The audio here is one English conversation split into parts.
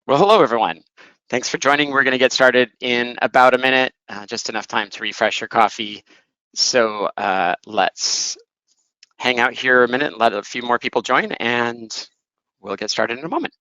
Well, hello, everyone. Thanks for joining. We're going to get started in about a minute, just enough time to refresh your coffee. So let's hang out here a minute and let a few more people join, and we'll get started in a moment.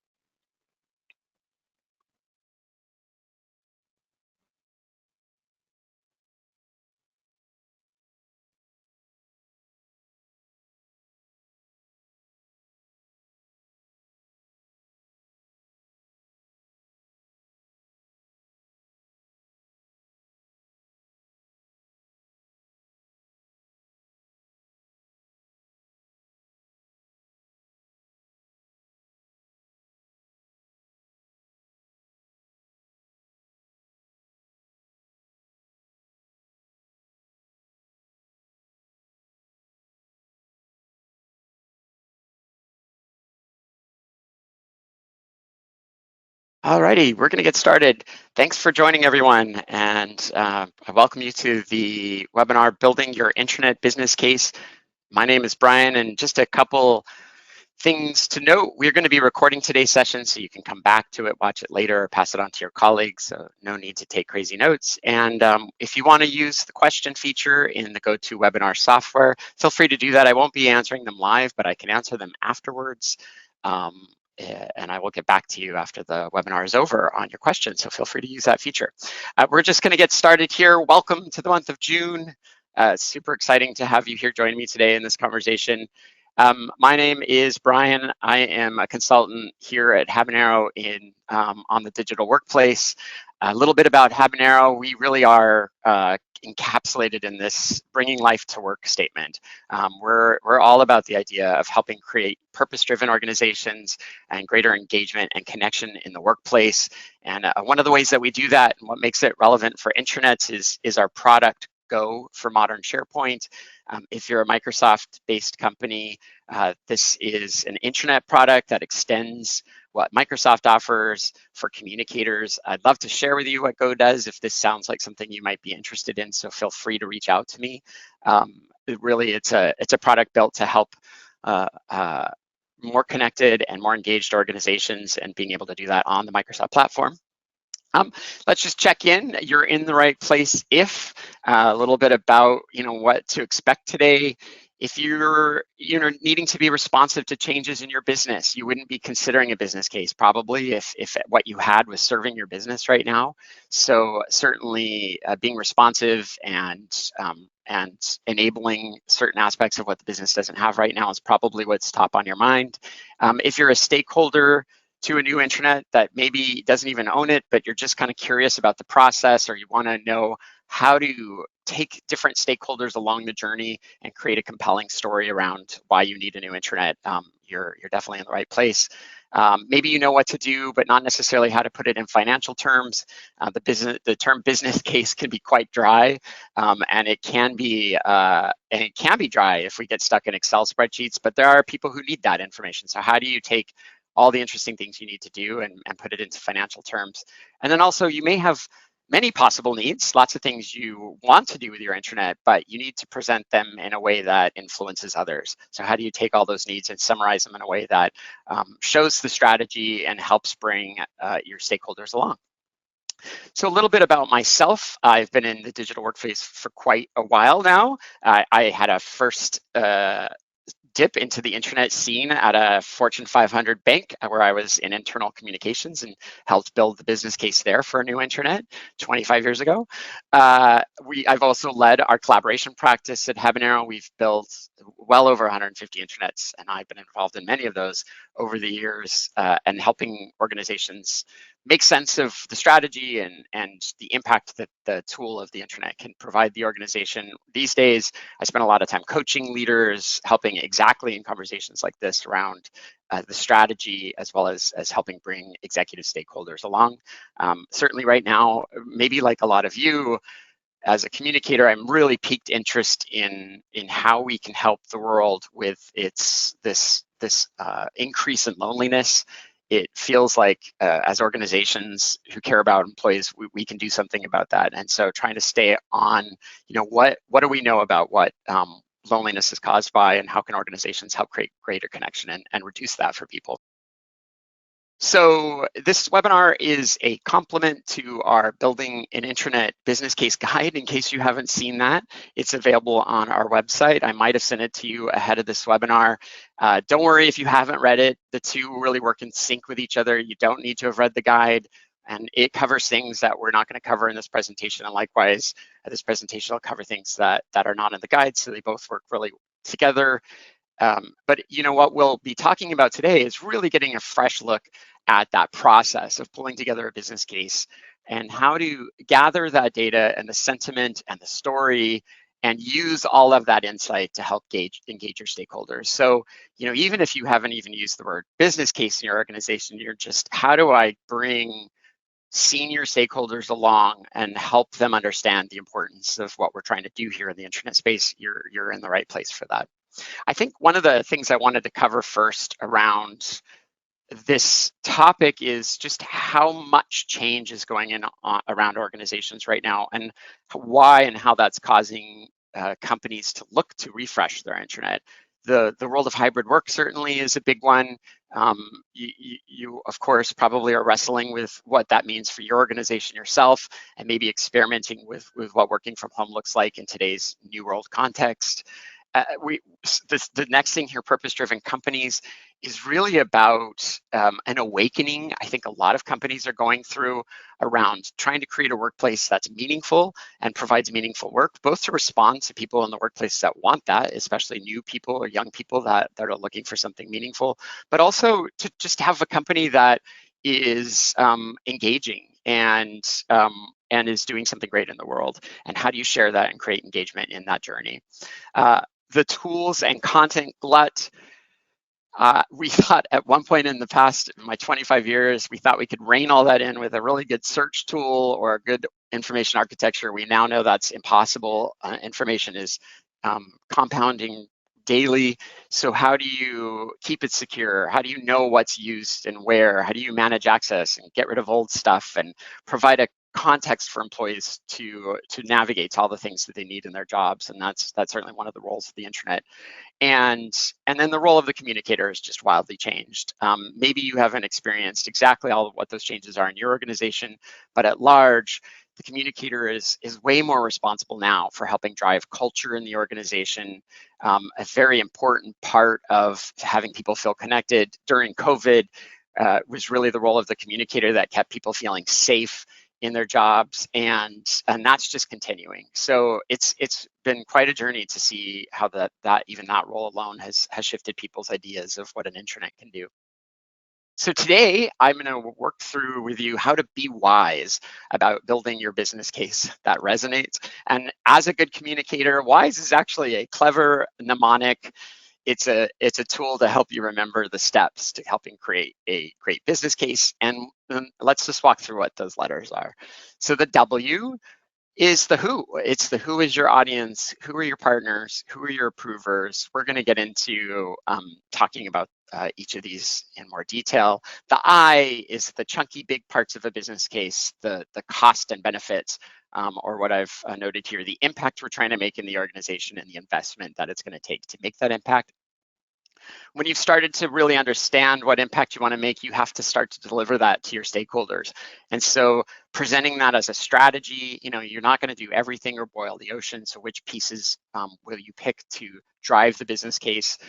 Alrighty, we're going to get started. Thanks for joining, everyone, and I welcome you to the webinar, Building Your Intranet Business Case. My name is Brian, and just a couple things to note: we're going to be recording today's session, so you can come back to it, watch it later, or pass it on to your colleagues. So no need to take crazy notes. And if you want to use the question feature in the GoToWebinar software, feel free to do that. I won't be answering them live, but I can answer them afterwards. And I will get back to you after the webinar is over on your questions, so feel free to use that feature. We're just going to get started here. Welcome to the month of June. Super exciting to have you here joining me today in this conversation. My name is Brian. I am a consultant here at Habanero on the digital workplace. A little bit about Habanero: we really are encapsulated in this bringing life to work statement. We're all about the idea of helping create purpose-driven organizations and greater engagement and connection in the workplace. And one of the ways that we do that, and what makes it relevant for intranets, is our product Go for modern SharePoint. If you're a Microsoft-based company, this is an intranet product that extends what Microsoft offers for communicators. I'd love to share with you what Go does if this sounds like something you might be interested in, so feel free to reach out to me. It's a product built to help more connected and more engaged organizations, and being able to do that on the Microsoft platform. Let's just check in. You're in the right place. If a little bit about what to expect today. If you're needing to be responsive to changes in your business, you wouldn't be considering a business case probably if what you had was serving your business right now. So certainly being responsive and enabling certain aspects of what the business doesn't have right now is probably what's top on your mind. If you're a stakeholder to a new intranet that maybe doesn't even own it, but you're just kind of curious about the process, or you want to know how to take different stakeholders along the journey and create a compelling story around why you need a new intranet, you're definitely in the right place. Maybe you know what to do, but not necessarily how to put it in financial terms. The term business case can be quite dry, and it can be dry if we get stuck in Excel spreadsheets. But there are people who need that information. So how do you take all the interesting things you need to do and put it into financial terms? And then also, you may have many possible needs, lots of things you want to do with your intranet, but you need to present them in a way that influences others. So how do you take all those needs and summarize them in a way that shows the strategy and helps bring your stakeholders along? So a little bit about myself. I've been in the digital workplace for quite a while now. I had a first dip into the intranet scene at a Fortune 500 bank, where I was in internal communications and helped build the business case there for a new intranet 25 years ago. I've also led our collaboration practice at Habanero. We've built well over 150 intranets, and I've been involved in many of those over the years, and helping organizations make sense of the strategy and the impact that the tool of the intranet can provide the organization. These days, I spend a lot of time coaching leaders, helping exactly in conversations like this around the strategy, as well as helping bring executive stakeholders along. Certainly right now, maybe like a lot of you, as a communicator, I'm really piqued interest in how we can help the world with this increase in loneliness. It feels like as organizations who care about employees, we can do something about that. And so trying to stay on, what do we know about what loneliness is caused by, and how can organizations help create greater connection and reduce that for people? So this webinar is a complement to our Building an Intranet Business Case Guide. In case you haven't seen that, it's available on our website. I might have sent it to you ahead of this webinar. Don't worry if you haven't read it. The two really work in sync with each other. You don't need to have read the guide, and it covers things that we're not going to cover in this presentation. And likewise, this presentation will cover things that are not in the guide, so they both work really together. But you know what we'll be talking about today is really getting a fresh look at that process of pulling together a business case and how to gather that data and the sentiment and the story and use all of that insight to help engage your stakeholders. So, you know, even if you haven't even used the word business case in your organization, you're just, how do I bring senior stakeholders along and help them understand the importance of what we're trying to do here in the intranet space? You're in the right place for that. I think one of the things I wanted to cover first around this topic is just how much change is going in around organizations right now, and why and how that's causing companies to look to refresh their intranet. The world of hybrid work certainly is a big one. You of course probably are wrestling with what that means for your organization yourself, and maybe experimenting with what working from home looks like in today's new world context. The next thing here, purpose-driven companies, is really about an awakening I think a lot of companies are going through around trying to create a workplace that's meaningful and provides meaningful work, both to respond to people in the workplace that want that, especially new people or young people that are looking for something meaningful, but also to just have a company that is engaging and is doing something great in the world. And how do you share that and create engagement in that journey? The tools and content glut. We thought at one point in the past, in my 25 years, we thought we could rein all that in with a really good search tool or a good information architecture. We now know that's impossible. Information is compounding daily. So how do you keep it secure? How do you know what's used and where? How do you manage access and get rid of old stuff and provide a context for employees to navigate to all the things that they need in their jobs? And that's certainly one of the roles of the intranet. And then the role of the communicator has just wildly changed. Maybe you haven't experienced exactly all of what those changes are in your organization, but at large, the communicator is way more responsible now for helping drive culture in the organization. A very important part of having people feel connected during COVID was really the role of the communicator that kept people feeling safe in their jobs, and that's just continuing. So it's been quite a journey to see how that role alone has shifted people's ideas of what an intranet can do. So today I'm going to work through with you how to be wise about building your business case that resonates. And as a good communicator, wise is actually a clever mnemonic. It's a tool to help you remember the steps to helping create a great business case. And let's just walk through what those letters are. So the W is the who. It's the who is your audience, who are your partners, who are your approvers. We're going to get into talking about each of these in more detail. The I is the chunky big parts of a business case, the cost and benefits, or what I've noted here, the impact we're trying to make in the organization and the investment that it's going to take to make that impact. When you've started to really understand what impact you want to make, you have to start to deliver that to your stakeholders. And so presenting that as a strategy, you know, you're not going to do everything or boil the ocean. So which pieces will you pick to drive the business case?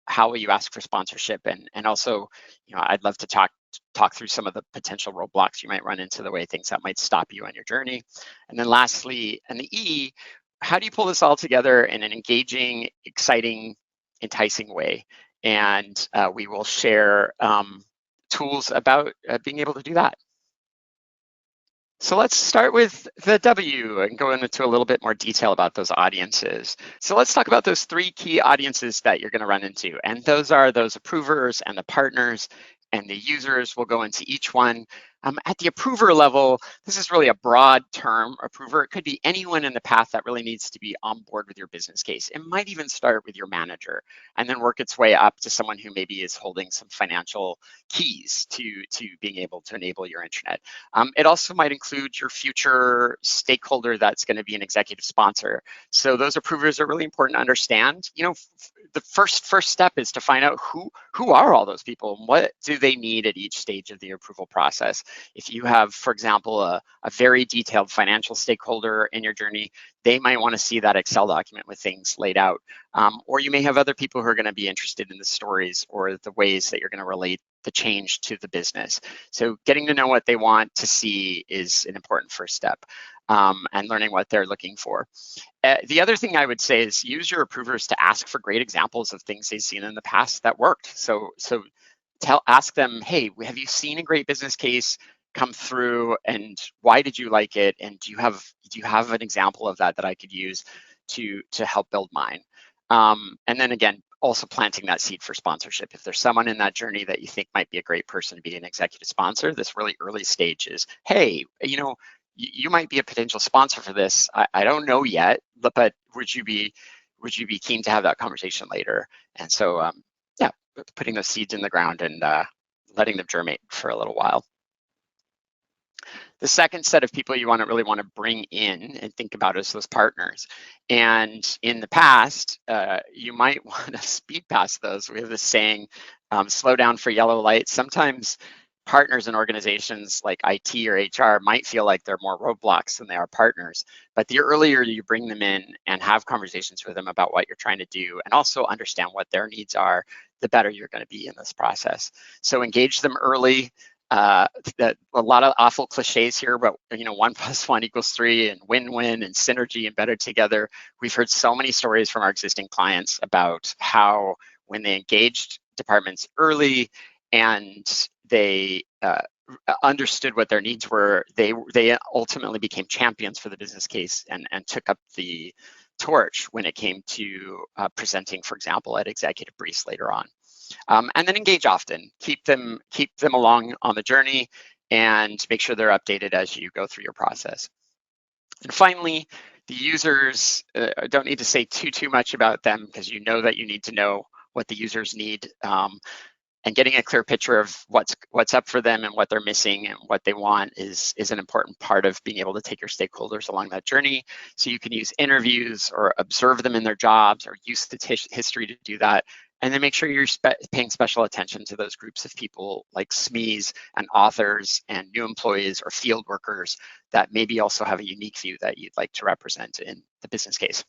How will you ask for sponsorship? And also, you know, I'd love to talk through some of the potential roadblocks you might run into, the way things that might stop you on your journey. And then lastly, and the E, how do you pull this all together in an engaging, exciting, enticing way? And we will share tools about being able to do that. So let's start with the W and go into a little bit more detail about those audiences. So let's talk about those three key audiences that you're going to run into. And those are those approvers and the partners and the users. We'll go into each one. At the approver level, this is really a broad term, approver. It could be anyone in the path that really needs to be on board with your business case. It might even start with your manager and then work its way up to someone who maybe is holding some financial keys to being able to enable your intranet. It also might include your future stakeholder that's going to be an executive sponsor. So those approvers are really important to understand. The first step is to find out who are all those people and what do they need at each stage of the approval process. If you have, for example, a very detailed financial stakeholder in your journey, they might want to see that Excel document with things laid out. Or you may have other people who are going to be interested in the stories or the ways that you're going to relate the change to the business. So getting to know what they want to see is an important first step, and learning what they're looking for. The other thing I would say is use your approvers to ask for great examples of things they've seen in the past that worked. So ask them, hey, have you seen a great business case come through, and why did you like it? And do you have an example of that I could use to help build mine? And then again, also planting that seed for sponsorship. If there's someone in that journey that you think might be a great person to be an executive sponsor, this really early stage is, hey, you might be a potential sponsor for this. I don't know yet, but would you be keen to have that conversation later? And so, yeah, putting those seeds in the ground and letting them germinate for a little while. The second set of people you really want to bring in and think about as those partners. And in the past, you might want to speed past those. We have this saying, slow down for yellow lights. Sometimes partners in organizations like IT or HR might feel like they're more roadblocks than they are partners. But the earlier you bring them in and have conversations with them about what you're trying to do and also understand what their needs are, the better you're going to be in this process. So engage them early. That a lot of awful cliches here, but 1 + 1 = 3 and win-win and synergy embedded together. We've heard so many stories from our existing clients about how when they engaged departments early and they understood what their needs were, they ultimately became champions for the business case and took up the torch when it came to presenting, for example, at executive briefs later on. And then engage often. Keep them along on the journey and make sure they're updated as you go through your process. And finally, the users, don't need to say too much about them because you know that you need to know what the users need. And getting a clear picture of what's up for them and what they're missing and what they want is an important part of being able to take your stakeholders along that journey. So you can use interviews or observe them in their jobs or use the history to do that. And then make sure you're paying special attention to those groups of people like SMEs and authors and new employees or field workers that maybe also have a unique view that you'd like to represent in the business case.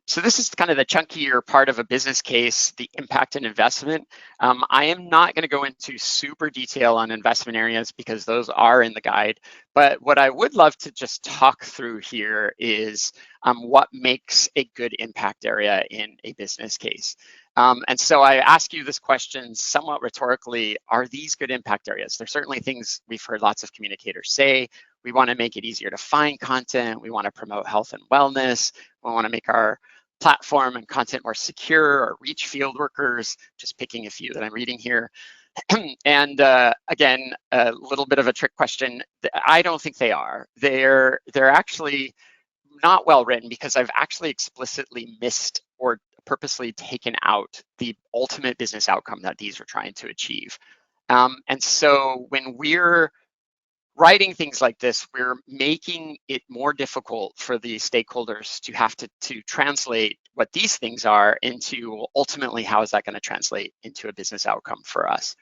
So this is kind of the chunkier part of a business case, the impact and investment. I am not going to go into super detail on investment areas because those are in the guide. But what I would love to just talk through here is what makes a good impact area in a business case. And so I ask you this question somewhat rhetorically, are these good impact areas? There's certainly things we've heard lots of communicators say. We want to make it easier to find content. We want to promote health and wellness. We want to make our platform and content more secure or reach field workers, just picking a few that I'm reading here. And again, a little bit of a trick question. I don't think they are. They're actually not well written because I've actually explicitly missed or purposely taken out the ultimate business outcome that these are trying to achieve. And so when we're writing things like this, we're making it more difficult for the stakeholders to have to translate what these things are into ultimately how is that going to translate into a business outcome for us.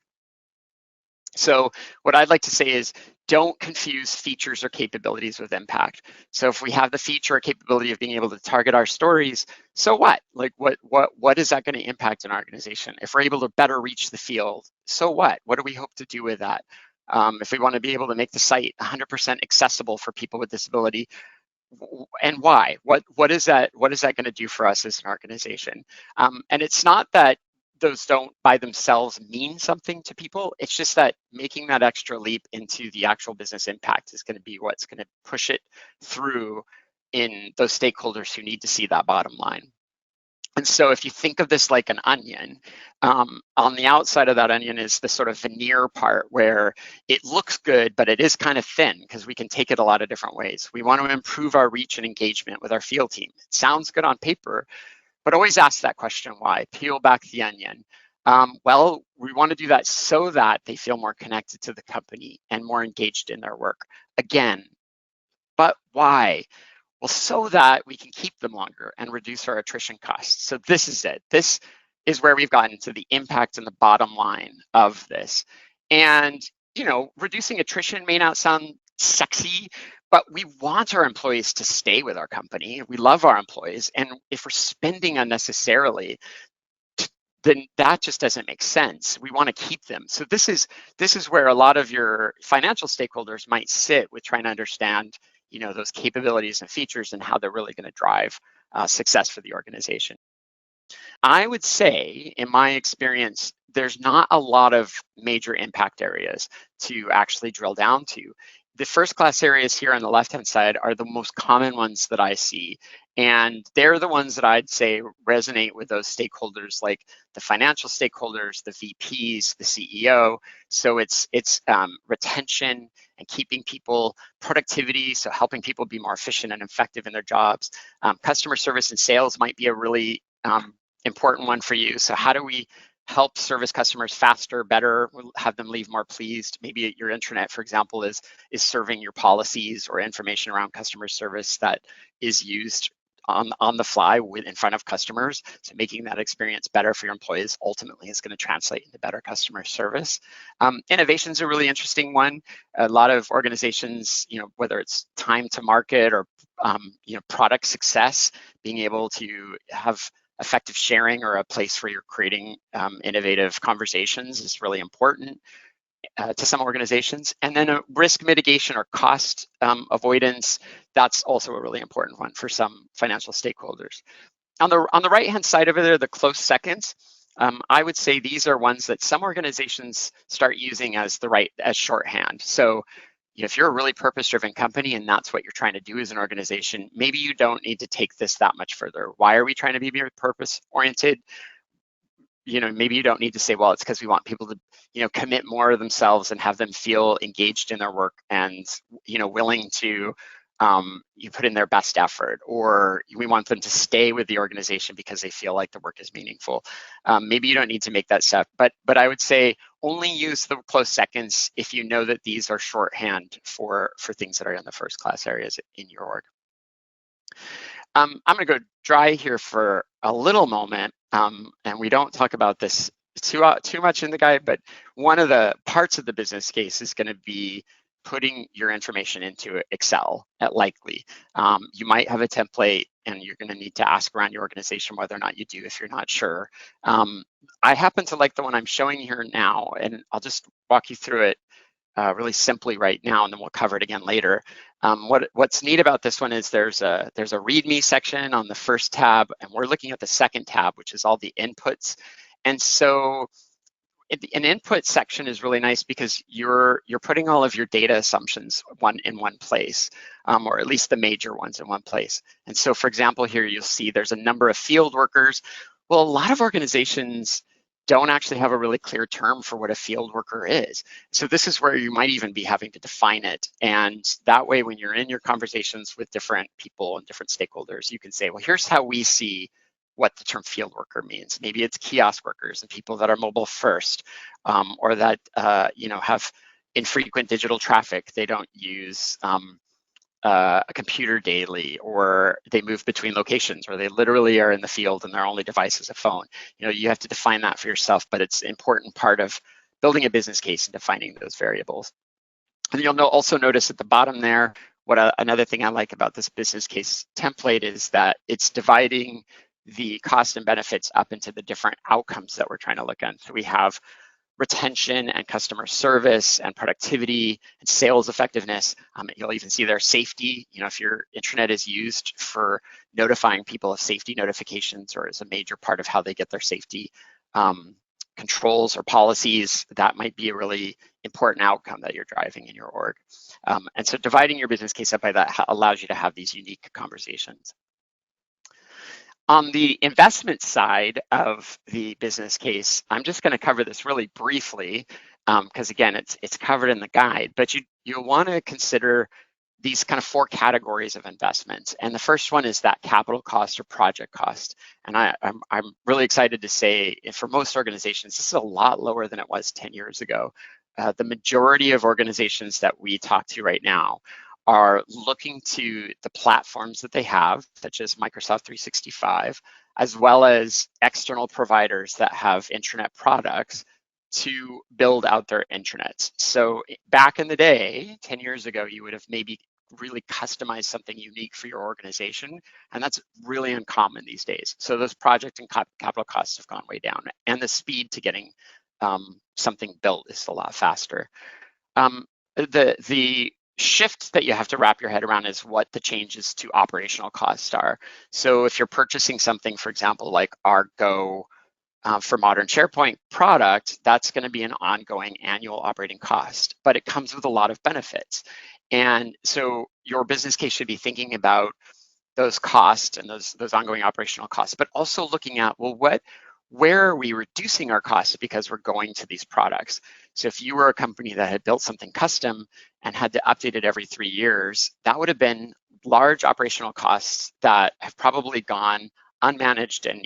So what I'd like to say is don't confuse features or capabilities with impact. So if we have the feature or capability of being able to target our stories, so what? Like what is that going to impact an organization? If we're able to better reach the field, so what? What do we hope to do with that? If we want to be able to make the site 100% accessible for people with disability, and why? What is that going to do for us as an organization? And it's not that those don't by themselves mean something to people. It's just that making that extra leap into the actual business impact is going to be what's going to push it through in those stakeholders who need to see that bottom line. And so if you think of this like an onion, on the outside of that onion is the sort of veneer part where it looks good, but it is kind of thin because we can take it a lot of different ways. We want to improve our reach and engagement with our field team. It sounds good on paper, but always ask that question, why? Peel back the onion. Well, we want to do that so that they feel more connected to the company and more engaged in their work. Again, but why? Well, so that we can keep them longer and reduce our attrition costs. So this is it. This is where we've gotten to the impact and the bottom line of this. And, reducing attrition may not sound sexy, but we want our employees to stay with our company. We love our employees. And if we're spending unnecessarily, then that just doesn't make sense. We want to keep them. So this is where a lot of your financial stakeholders might sit with trying to understand, those capabilities and features and how they're really going to drive success for the organization. I would say, in my experience, there's not a lot of major impact areas to actually drill down to. The first class areas here on the left-hand side are the most common ones that I see. And they're the ones that I'd say resonate with those stakeholders, like the financial stakeholders, the VPs, the CEO. So it's retention and keeping people, productivity, so helping people be more efficient and effective in their jobs. Customer service and sales might be a really important one for you. So how do we help service customers faster, better, have them leave more pleased? Maybe your intranet, for example, is serving your policies or information around customer service that is used on the fly in front of customers. So making that experience better for your employees ultimately is going to translate into better customer service. Innovation is a really interesting one. A lot of organizations, whether it's time to market or product success, being able to have effective sharing or a place where you're creating innovative conversations is really important to some organizations. And then a risk mitigation or cost avoidance, that's also a really important one for some financial stakeholders. On the right-hand side over there, the close seconds, I would say these are ones that some organizations start using as shorthand. So if you're a really purpose-driven company and that's what you're trying to do as an organization, maybe you don't need to take this that much further. Why are we trying to be more purpose-oriented? Maybe you don't need to say, well, it's because we want people to, commit more of themselves and have them feel engaged in their work and, willing to you put in their best effort, or we want them to stay with the organization because they feel like the work is meaningful. Maybe you don't need to make that step, but I would say only use the close seconds if you know that these are shorthand for things that are in the first class areas in your org. I'm going to go dry here for a little moment, and we don't talk about this too much in the guide, but one of the parts of the business case is going to be putting your information into Excel likely. You might have a template and you're going to need to ask around your organization whether or not you do if you're not sure. I happen to like the one I'm showing here now, and I'll just walk you through it really simply right now, and then we'll cover it again later. What's neat about this one is there's a README section on the first tab, and we're looking at the second tab, which is all the inputs. And so an input section is really nice because you're putting all of your data assumptions in one place, or at least the major ones in one place. And so, for example, here you'll see there's a number of field workers. Well, a lot of organizations don't actually have a really clear term for what a field worker is. So this is where you might even be having to define it. And that way, when you're in your conversations with different people and different stakeholders, you can say, well, here's how we see what the term field worker means. Maybe it's kiosk workers and people that are mobile first, or that have infrequent digital traffic. They don't use a computer daily, or they move between locations, or they literally are in the field and their only device is a phone. You have to define that for yourself, but it's an important part of building a business case and defining those variables. And you'll also notice at the bottom there, another thing I like about this business case template is that it's dividing the cost and benefits up into the different outcomes that we're trying to look at. So we have retention and customer service and productivity and sales effectiveness. You'll even see there safety. If your intranet is used for notifying people of safety notifications, or is a major part of how they get their safety controls or policies, that might be a really important outcome that you're driving in your org. And so dividing your business case up by that allows you to have these unique conversations. On the investment side of the business case, I'm just going to cover this really briefly because again, it's covered in the guide, but you'll want to consider these kind of 4 categories of investments. And the first one is that capital cost or project cost. And I'm really excited to say for most organizations, this is a lot lower than it was 10 years ago. The majority of organizations that we talk to right now are looking to the platforms that they have, such as Microsoft 365, as well as external providers that have intranet products to build out their intranets. So back in the day, 10 years ago, you would have maybe really customized something unique for your organization, and that's really uncommon these days. So those project and capital costs have gone way down, and the speed to getting something built is a lot faster. The shift that you have to wrap your head around is what the changes to operational costs are. So if you're purchasing something, for example, like our Go for modern SharePoint product, that's going to be an ongoing annual operating cost, but it comes with a lot of benefits. And so your business case should be thinking about those costs and those ongoing operational costs, but also looking at, well, where are we reducing our costs because we're going to these products? So if you were a company that had built something custom and had to update it every 3 years, that would have been large operational costs that have probably gone unmanaged and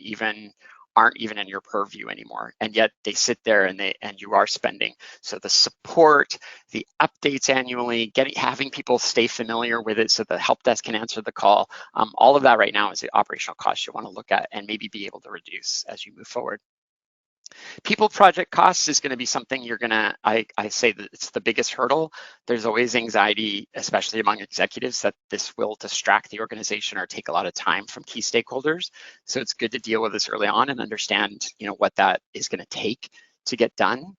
aren't even in your purview anymore, and yet they sit there and you are spending. So the support, the updates annually, having people stay familiar with it so the help desk can answer the call, all of that right now is the operational cost you want to look at and maybe be able to reduce as you move forward. People project costs is going to be something you're going to, I say that it's the biggest hurdle. There's always anxiety, especially among executives, that this will distract the organization or take a lot of time from key stakeholders. So it's good to deal with this early on and understand, what that is going to take to get done.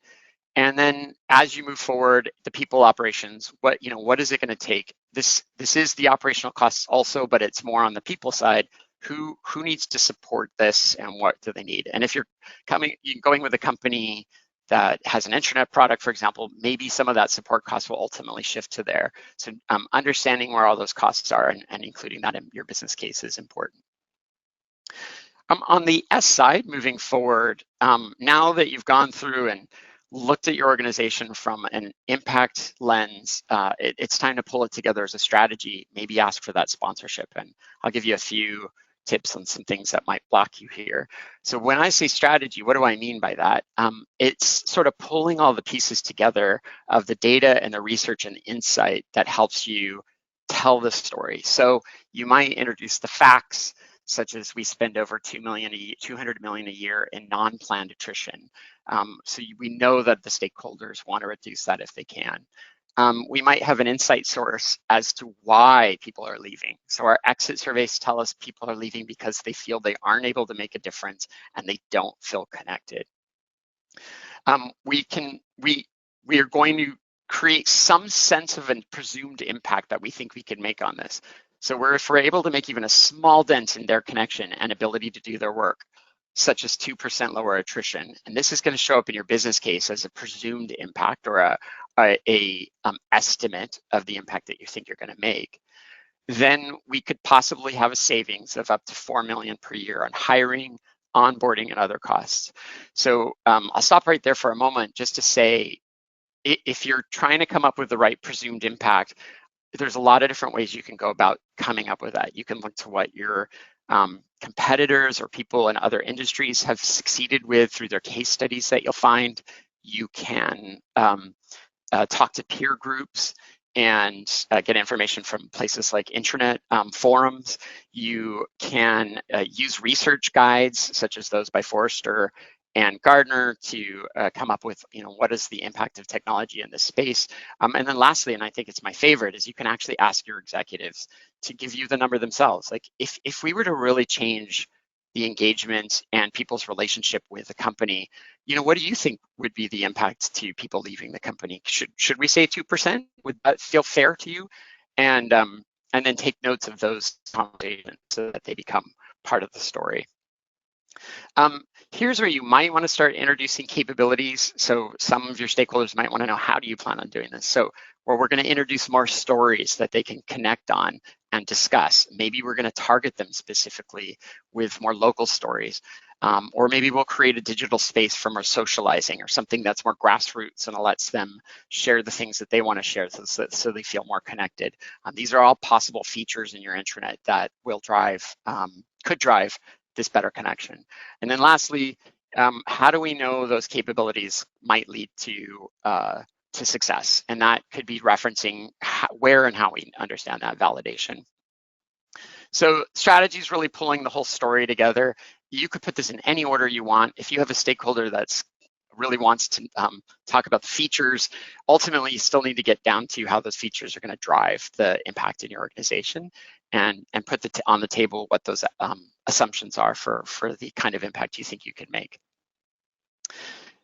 And then as you move forward, the people operations, what is it going to take? This is the operational costs also, but it's more on the people side. Who needs to support this and what do they need? And if you're going with a company that has an intranet product, for example, maybe some of that support costs will ultimately shift to there. So understanding where all those costs are and including that in your business case is important. On the S side, moving forward, now that you've gone through and looked at your organization from an impact lens, it's time to pull it together as a strategy, maybe ask for that sponsorship. And I'll give you a few tips on some things that might block you here. So when I say strategy, what do I mean by that? It's sort of pulling all the pieces together of the data and the research and insight that helps you tell the story. So you might introduce the facts, such as we spend over $200 million a year in non-planned attrition. So we know that the stakeholders want to reduce that if they can. We might have an insight source as to why people are leaving. So our exit surveys tell us people are leaving because they feel they aren't able to make a difference and they don't feel connected. We are going to create some sense of a presumed impact that we think we can make on this. So if we're able to make even a small dent in their connection and ability to do their work, such as 2% lower attrition, and this is going to show up in your business case as a presumed impact or a estimate of the impact that you think you're going to make, then we could possibly have a savings of up to $4 million per year on hiring, onboarding, and other costs. So I'll stop right there for a moment just to say, if you're trying to come up with the right presumed impact, there's a lot of different ways you can go about coming up with that. You can look to what your competitors or people in other industries have succeeded with through their case studies that you'll find. You can talk to peer groups and get information from places like intranet forums. You can use research guides such as those by Forrester and Gartner to come up with, what is the impact of technology in this space. And then lastly, and I think it's my favorite, is you can actually ask your executives to give you the number themselves. Like if we were to really change the engagement and people's relationship with the company, what do you think would be the impact to people leaving the company? Should we say 2%? Would that feel fair to you? And then take notes of those conversations so that they become part of the story. Here's where you might want to start introducing capabilities. So some of your stakeholders might want to know, how do you plan on doing this? So we're going to introduce more stories that they can connect on and discuss. Maybe we're going to target them specifically with more local stories. Or maybe we'll create a digital space for more socializing or something that's more grassroots and lets them share the things that they want to share so they feel more connected. These are all possible features in your intranet that will could drive this better connection. And then lastly, how do we know those capabilities might lead to success? And that could be referencing where and how we understand that validation. So strategy is really pulling the whole story together. You could put this in any order you want. If you have a stakeholder that's really wants to talk about the features, ultimately you still need to get down to how those features are going to drive the impact in your organization, and put on the table what those assumptions are for the kind of impact you think you can make.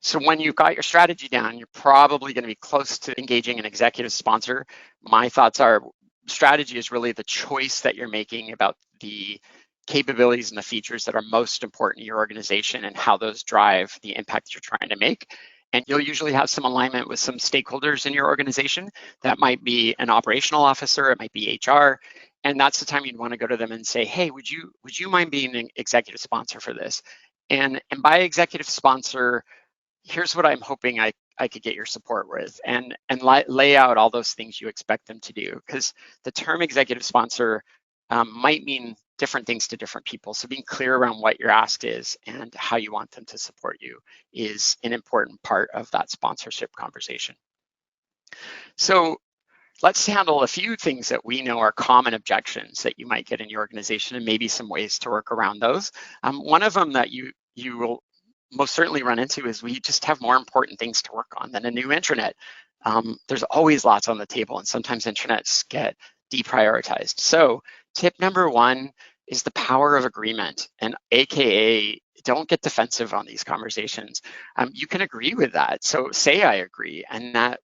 So when you've got your strategy down, you're probably going to be close to engaging an executive sponsor. My thoughts are strategy is really the choice that you're making about the capabilities and the features that are most important in your organization and how those drive the impact you're trying to make. And you'll usually have some alignment with some stakeholders in your organization. That might be an operational officer, it might be HR, and that's the time you'd want to go to them and say, hey, would you mind being an executive sponsor for this? And by executive sponsor, here's what I'm hoping I could get your support with, and lay out all those things you expect them to do, because the term executive sponsor might mean different things to different people. So being clear around what your ask is and how you want them to support you is an important part of that sponsorship conversation. So let's handle a few things that we know are common objections that you might get in your organization, and maybe some ways to work around those. One of them that you will most certainly run into is we just have more important things to work on than a new intranet. There's always lots on the table, and sometimes intranets get deprioritized. So tip number one is the power of agreement, and AKA don't get defensive on these conversations. You can agree with that. So say I agree, and that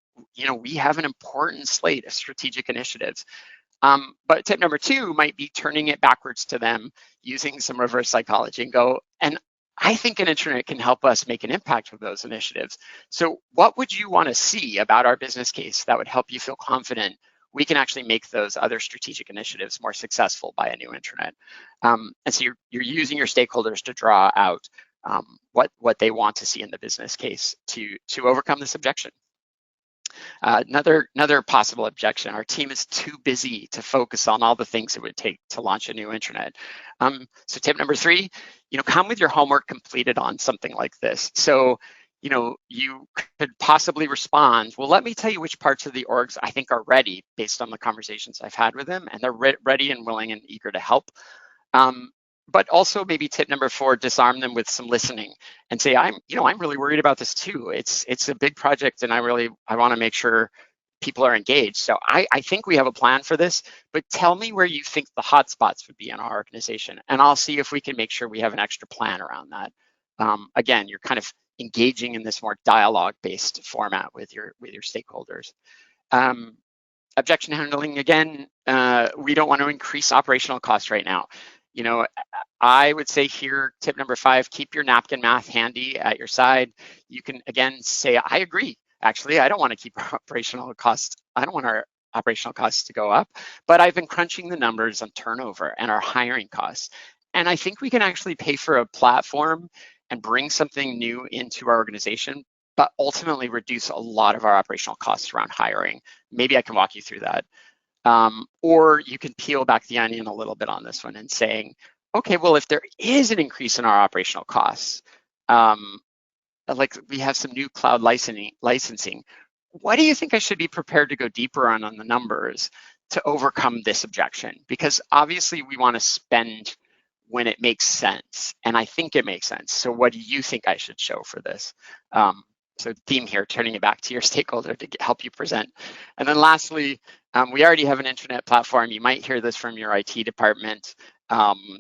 we have an important slate of strategic initiatives. But tip number two might be turning it backwards to them, using some reverse psychology, and go, and I think an intranet can help us make an impact with those initiatives. So what would you want to see about our business case that would help you feel confident we can actually make those other strategic initiatives more successful by a new intranet? And so you're using your stakeholders to draw out what they want to see in the business case to overcome this objection. Another possible objection: our team is too busy to focus on all the things it would take to launch a new intranet. So tip number three, come with your homework completed on something like this. So, you could possibly respond, well, let me tell you which parts of the orgs I think are ready based on the conversations I've had with them, and they're ready and willing and eager to help. But also maybe tip number four, disarm them with some listening and say, I'm really worried about this too. It's a big project, and I want to make sure people are engaged. So I think we have a plan for this, but tell me where you think the hot spots would be in our organization, and I'll see if we can make sure we have an extra plan around that. Again, you're kind of engaging in this more dialogue-based format with your stakeholders. Objection handling, again, we don't want to increase operational costs right now. I would say here, tip number five, keep your napkin math handy at your side. You can, again, say, I agree. Actually, I don't want to keep our operational costs. I don't want our operational costs to go up, but I've been crunching the numbers on turnover and our hiring costs. And I think we can actually pay for a platform and bring something new into our organization, but ultimately reduce a lot of our operational costs around hiring. Maybe I can walk you through that. Or you can peel back the onion a little bit on this one and saying, okay, well, if there is an increase in our operational costs, like we have some new cloud licensing, what do you think I should be prepared to go deeper on the numbers to overcome this objection? Because obviously we want to spend when it makes sense, and I think it makes sense. So what do you think I should show for this? So theme here, turning it back to your stakeholder to help you present. And then lastly, we already have an intranet platform. You might hear this from your IT department.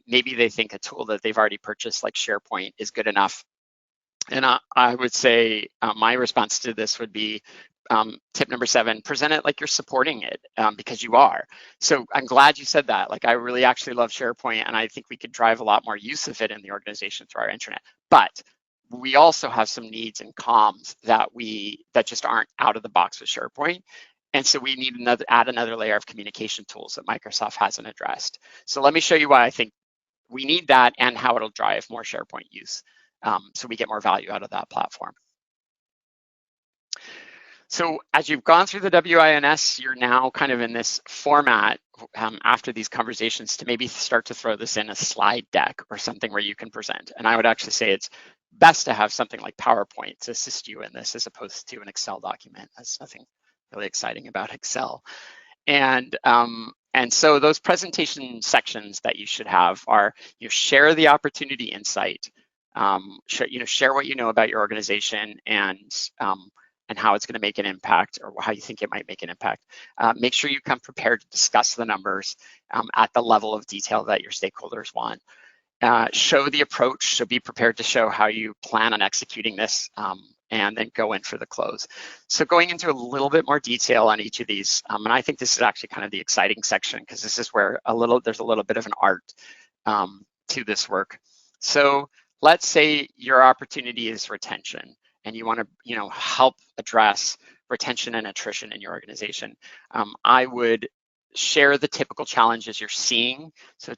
Maybe they think a tool that they've already purchased like SharePoint is good enough. And I would say my response to this would be tip number seven, present it like you're supporting it, because you are. So I'm glad you said that. Like, I really actually love SharePoint, and I think we could drive a lot more use of it in the organization through our intranet. But we also have some needs and comms that just aren't out of the box with SharePoint. And so we need add another layer of communication tools that Microsoft hasn't addressed. So let me show you why I think we need that and how it'll drive more SharePoint use, so we get more value out of that platform. So as you've gone through the WINS, you're now kind of in this format after these conversations to maybe start to throw this in a slide deck or something where you can present. And I would actually say it's best to have something like PowerPoint to assist you in this as opposed to an Excel document. There's nothing really exciting about Excel. And so those presentation sections that you should have are, share the opportunity insight, share what you know about your organization and how it's going to make an impact or how you think it might make an impact. Make sure you come prepared to discuss the numbers at the level of detail that your stakeholders want. Show the approach, so be prepared to show how you plan on executing this and then go in for the close. So going into a little bit more detail on each of these, and I think this is actually kind of the exciting section because this is where there's a little bit of an art to this work. So let's say your opportunity is retention and you want to help address retention and attrition in your organization. I would share the typical challenges you're seeing. So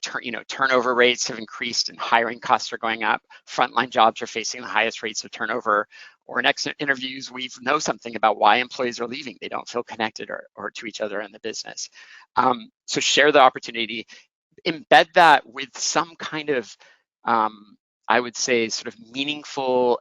turnover rates have increased and hiring costs are going up. Frontline jobs are facing the highest rates of turnover. Or in exit interviews, we know something about why employees are leaving. They don't feel connected or to each other in the business. So share the opportunity, embed that with some kind of, I would say, sort of meaningful,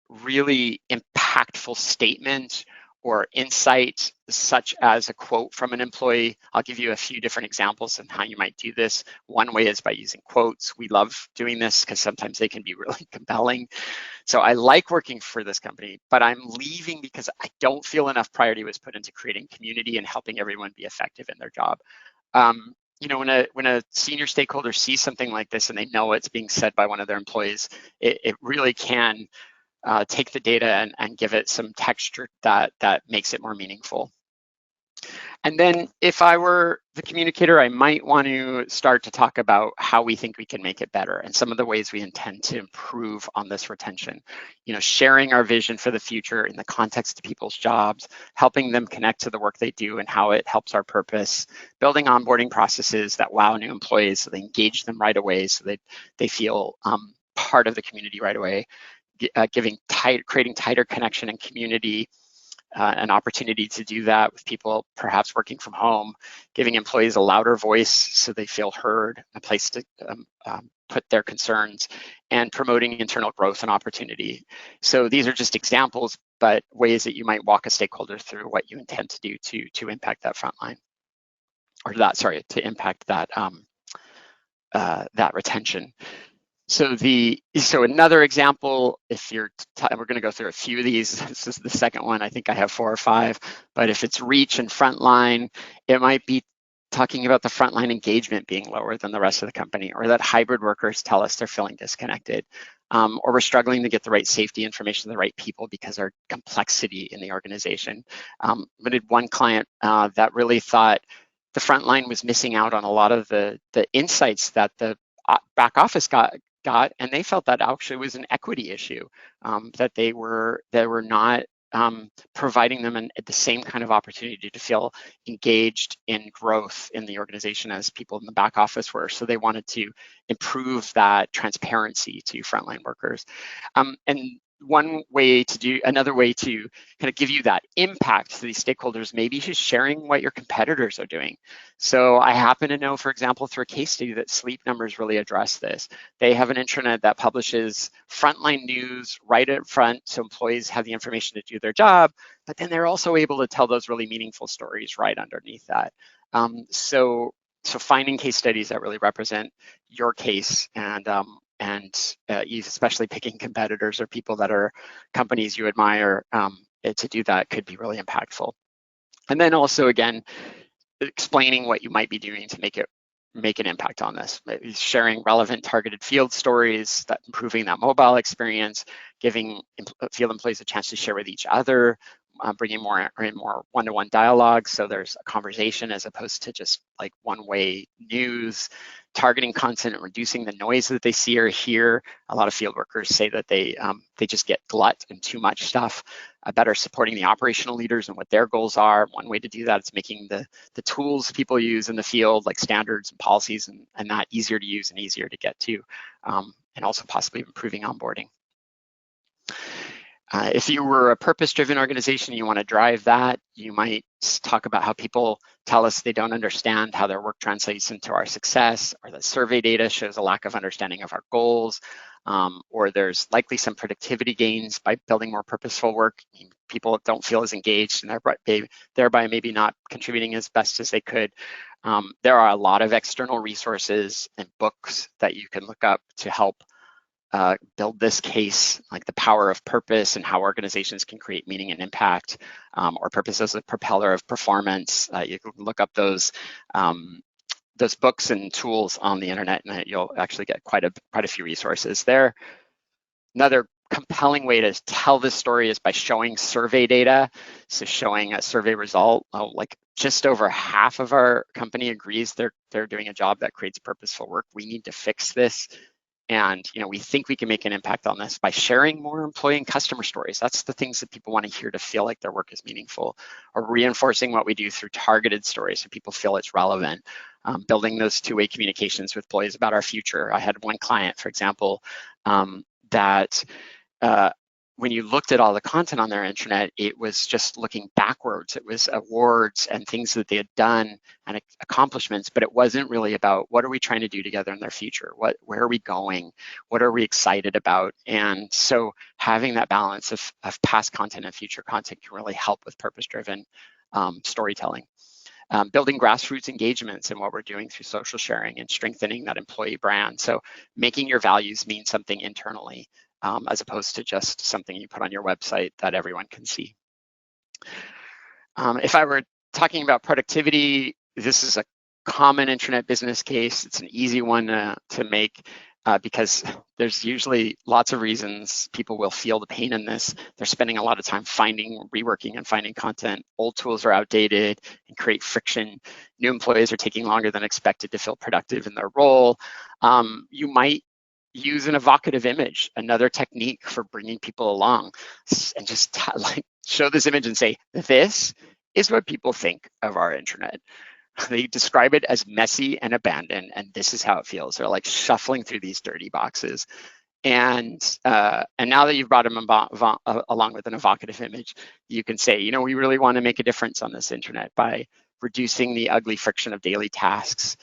really impactful statement or insight, such as a quote from an employee. I'll give you a few different examples of how you might do this. One way is by using quotes. We love doing this because sometimes they can be really compelling. So I like working for this company, but I'm leaving because I don't feel enough priority was put into creating community and helping everyone be effective in their job. When a senior stakeholder sees something like this and they know it's being said by one of their employees, it really can take the data and give it some texture that makes it more meaningful. And then if I were the communicator, I might want to start to talk about how we think we can make it better and some of the ways we intend to improve on this retention. Sharing our vision for the future in the context of people's jobs, helping them connect to the work they do and how it helps our purpose, building onboarding processes that wow new employees so they engage them right away so they feel part of the community right away. Creating tighter connection and community, an opportunity to do that with people perhaps working from home, giving employees a louder voice so they feel heard, a place to put their concerns, and promoting internal growth and opportunity. So these are just examples, but ways that you might walk a stakeholder through what you intend to do to impact that frontline, or to impact that that retention. So another example, if we're going to go through a few of these. This is the second one. I think I have 4 or 5. But if it's reach and frontline, it might be talking about the frontline engagement being lower than the rest of the company, or that hybrid workers tell us they're feeling disconnected, or we're struggling to get the right safety information to the right people because of complexity in the organization. We did one client that really thought the frontline was missing out on a lot of the insights that the back office got, and they felt that actually was an equity issue, that they were not providing them the same kind of opportunity to feel engaged in growth in the organization as people in the back office were. So they wanted to improve that transparency to frontline workers. And another way to kind of give you that impact to these stakeholders, maybe just sharing what your competitors are doing. So I happen to know, for example, through a case study, that Sleep Numbers really address this. They have an intranet that publishes frontline news right up front, so employees have the information to do their job, but then they're also able to tell those really meaningful stories right underneath that. So finding case studies that really represent your case and especially picking competitors or people that are companies you admire to do that could be really impactful. And then also, again, explaining what you might be doing to make an impact on this. Maybe sharing relevant targeted field stories, that improving that mobile experience, giving field employees a chance to share with each other, bringing more one-to-one dialogue, so there's a conversation as opposed to just like one-way news, targeting content and reducing the noise that they see or hear. A lot of field workers say that they just get glut and too much stuff. better supporting the operational leaders and what their goals are. One way to do that is making the tools people use in the field, like standards and policies and that, easier to use and easier to get to, and also possibly improving onboarding. If you were a purpose-driven organization, you want to drive that, you might talk about how people tell us they don't understand how their work translates into our success, or that survey data shows a lack of understanding of our goals, or there's likely some productivity gains by building more purposeful work. People don't feel as engaged and thereby maybe not contributing as best as they could. There are a lot of external resources and books that you can look up to help build this case, like the power of purpose and how organizations can create meaning and impact, or purpose as a propeller of performance. You can look up those books and tools on the internet, and you'll actually get quite a few resources there. Another compelling way to tell this story is by showing survey data. So showing a survey result, like just over half of our company agrees they're doing a job that creates purposeful work. We need to fix this. And we think we can make an impact on this by sharing more employee and customer stories. That's the things that people want to hear to feel like their work is meaningful, or reinforcing what we do through targeted stories so people feel it's relevant. Building those two-way communications with employees about our future. I had one client, for example, that when you looked at all the content on their intranet, it was just looking backwards. It was awards and things that they had done and accomplishments, but it wasn't really about what are we trying to do together in their future? Where are we going? What are we excited about? And so having that balance of past content and future content can really help with purpose-driven storytelling. Building grassroots engagements and what we're doing through social sharing and strengthening that employee brand. So making your values mean something internally, as opposed to just something you put on your website that everyone can see. If I were talking about productivity, this is a common intranet business case. It's an easy one to make because there's usually lots of reasons people will feel the pain in this. They're spending a lot of time reworking and finding content. Old tools are outdated and create friction. New employees are taking longer than expected to feel productive in their role. You might use an evocative image, another technique for bringing people along, and just show this image and say, this is what people think of our intranet. They describe it as messy and abandoned, and this is how it feels. They're like shuffling through these dirty boxes. And now that you've brought them along with an evocative image, you can say, we really want to make a difference on this intranet by reducing the ugly friction of daily tasks,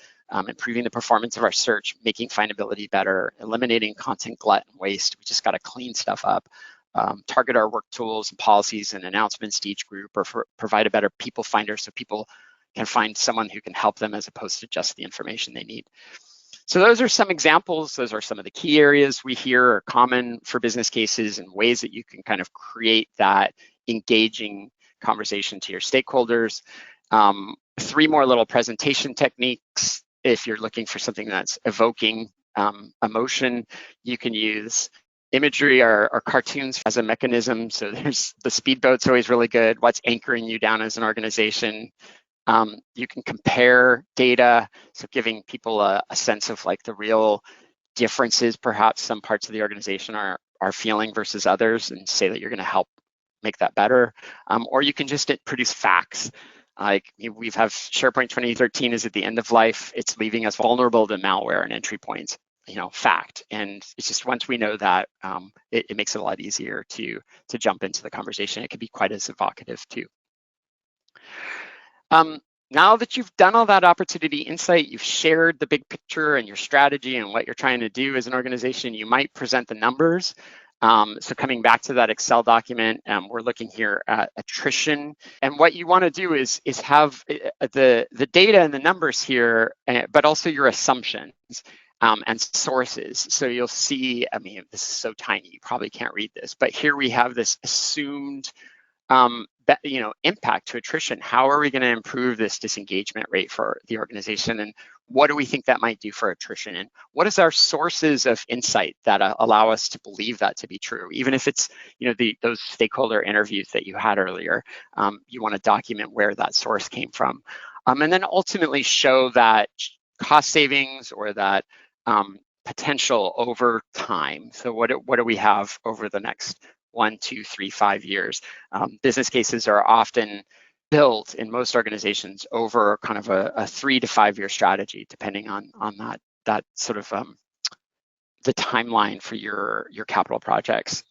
improving the performance of our search, making findability better, eliminating content glut and waste. We just got to clean stuff up, target our work tools and policies and announcements to each group, or provide a better people finder so people can find someone who can help them as opposed to just the information they need. So those are some examples. Those are some of the key areas we hear are common for business cases and ways that you can kind of create that engaging conversation to your stakeholders. 3 more little presentation techniques. If you're looking for something that's evoking emotion, you can use imagery or cartoons as a mechanism. So there's the speedboat's always really good. What's anchoring you down as an organization? You can compare data, so giving people a sense of like the real differences perhaps some parts of the organization are feeling versus others, and say that you're going to help make that better. Or you can just produce facts. Like we've have SharePoint 2013 is at the end of life. It's leaving us vulnerable to malware and entry points, fact. And it's just once we know that, it makes it a lot easier to jump into the conversation. It can be quite as evocative too. Now that you've done all that opportunity insight, you've shared the big picture and your strategy and what you're trying to do as an organization, you might present the numbers. So coming back to that Excel document, we're looking here at attrition. And what you want to do is have the data and the numbers here, but also your assumptions and sources. So you'll see, this is so tiny, you probably can't read this, but here we have this assumed impact to attrition. How are we going to improve this disengagement rate for the organization, and what do we think that might do for attrition, and what is our sources of insight that allow us to believe that to be true? Even if it's those stakeholder interviews that you had earlier, you want to document where that source came from, and then ultimately show that cost savings or that potential over time. So what do we have over the next 1, 2, 3, 5 years. Business cases are often built in most organizations over kind of a 3 to 5 year strategy, depending on that sort of the timeline for your capital projects.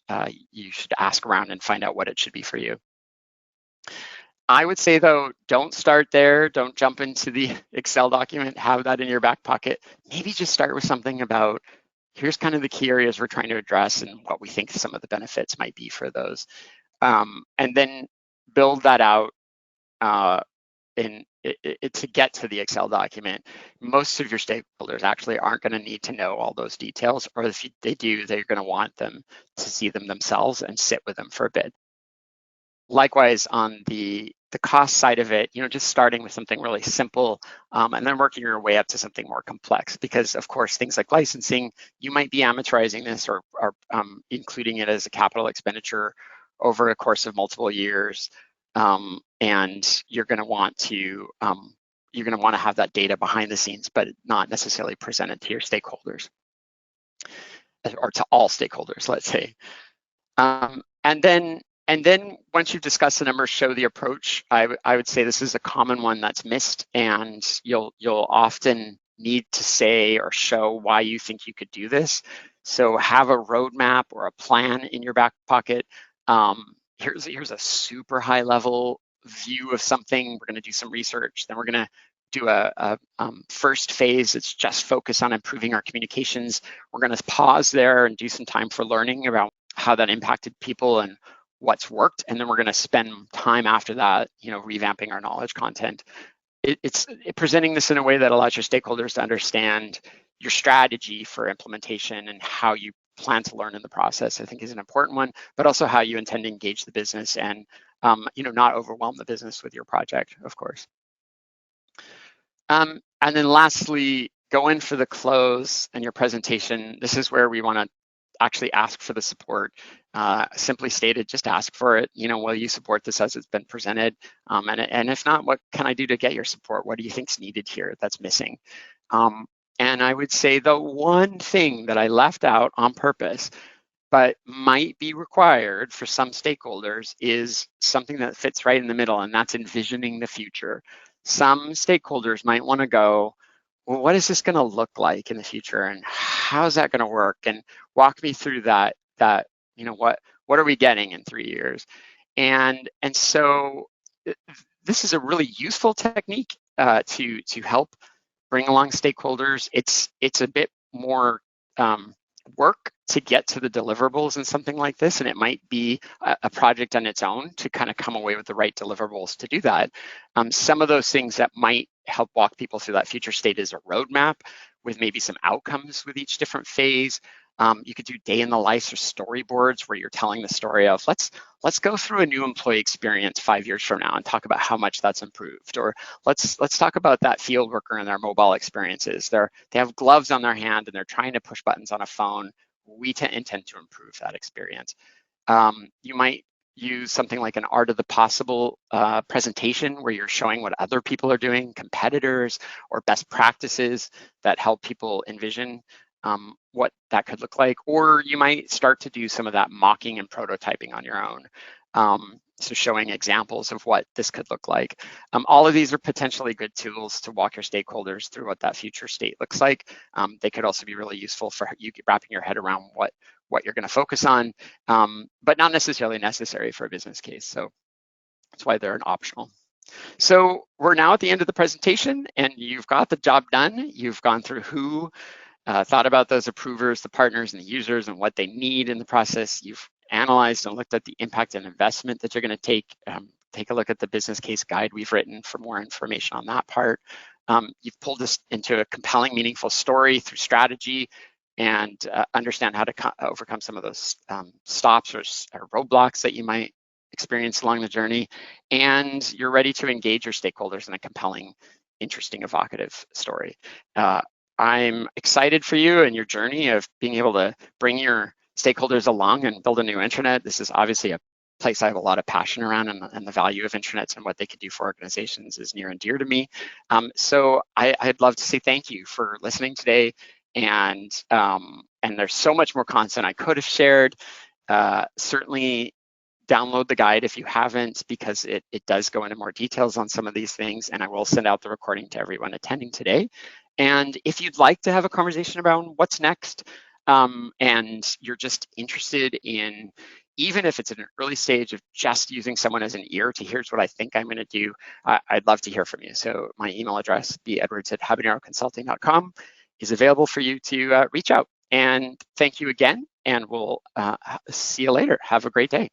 You should ask around and find out what it should be for you. I would say though, don't start there. Don't jump into the Excel document. Have that in your back pocket. Maybe just start with something about, here's kind of the key areas we're trying to address and what we think some of the benefits might be for those. And then build that out to get to the Excel document. Most of your stakeholders actually aren't going to need to know all those details, or if they do, they're going to want them to see them themselves and sit with them for a bit. Likewise, on the cost side of it, just starting with something really simple and then working your way up to something more complex, because of course, things like licensing, you might be amortizing this or including it as a capital expenditure over a course of multiple years. And you're going to want to have that data behind the scenes, but not necessarily presented to your stakeholders or to all stakeholders, let's say. And then once you've discussed the numbers, show the approach. I would say this is a common one that's missed, and you'll often need to say or show why you think you could do this. So have a roadmap or a plan in your back pocket. Here's a super high level view of something. We're going to do some research. Then we're going to do a first phase. It's just focus on improving our communications. We're going to pause there and do some time for learning about how that impacted people and what's worked. And then we're going to spend time after that, revamping our knowledge content. It's presenting this in a way that allows your stakeholders to understand your strategy for implementation and how you plan to learn in the process, I think is an important one, but also how you intend to engage the business and not overwhelm the business with your project, of course. And then lastly, go in for the close and your presentation. This is where we want to actually ask for the support. Simply stated, just ask for it. Will you support this as it's been presented? And if not, what can I do to get your support? What do you think's needed here that's missing? And I would say the one thing that I left out on purpose, but might be required for some stakeholders, is something that fits right in the middle, and that's envisioning the future. Some stakeholders might want to go, well, what is this going to look like in the future, and how's that going to work? And walk me through that. What are we getting in 3 years? And so this is a really useful technique to help bring along stakeholders. It's a bit more work to get to the deliverables in something like this, and it might be a project on its own to kind of come away with the right deliverables to do that. Some of those things that might help walk people through that future state is a roadmap with maybe some outcomes with each different phase. You could do day in the life or storyboards where you're telling the story of let's go through a new employee experience 5 years from now and talk about how much that's improved. Or let's talk about that field worker and their mobile experiences. They have gloves on their hand and they're trying to push buttons on a phone. We intend to improve that experience. You might use something like an art of the possible presentation where you're showing what other people are doing, competitors or best practices that help people envision what that could look like. Or you might start to do some of that mocking and prototyping on your own. So showing examples of what this could look like. All of these are potentially good tools to walk your stakeholders through what that future state looks like. They could also be really useful for you wrapping your head around what you're going to focus on, but not necessarily necessary for a business case. So that's why they're an optional. So we're now at the end of the presentation, and you've got the job done. You've gone through who thought about those approvers, the partners, and the users, and what they need in the process. You've analyzed and looked at the impact and investment that you're going to take. Take a look at the business case guide we've written for more information on that part. You've pulled this into a compelling, meaningful story through strategy and understand how to overcome some of those stops or roadblocks that you might experience along the journey. And you're ready to engage your stakeholders in a compelling, interesting, evocative story. I'm excited for you and your journey of being able to bring your stakeholders along and build a new intranet. This is obviously a place I have a lot of passion around, and the value of intranets and what they can do for organizations is near and dear to me. So I'd love to say thank you for listening today. And there's so much more content I could have shared. certainly download the guide if you haven't, because it does go into more details on some of these things, and I will send out the recording to everyone attending today. And if you'd like to have a conversation about what's next, and you're just interested in, even if it's in an early stage of just using someone as an ear to here's what I think I'm gonna do, I'd love to hear from you. So my email address, bedwards@habaneroconsulting.com, is available for you to reach out. And thank you again, and we'll see you later. Have a great day.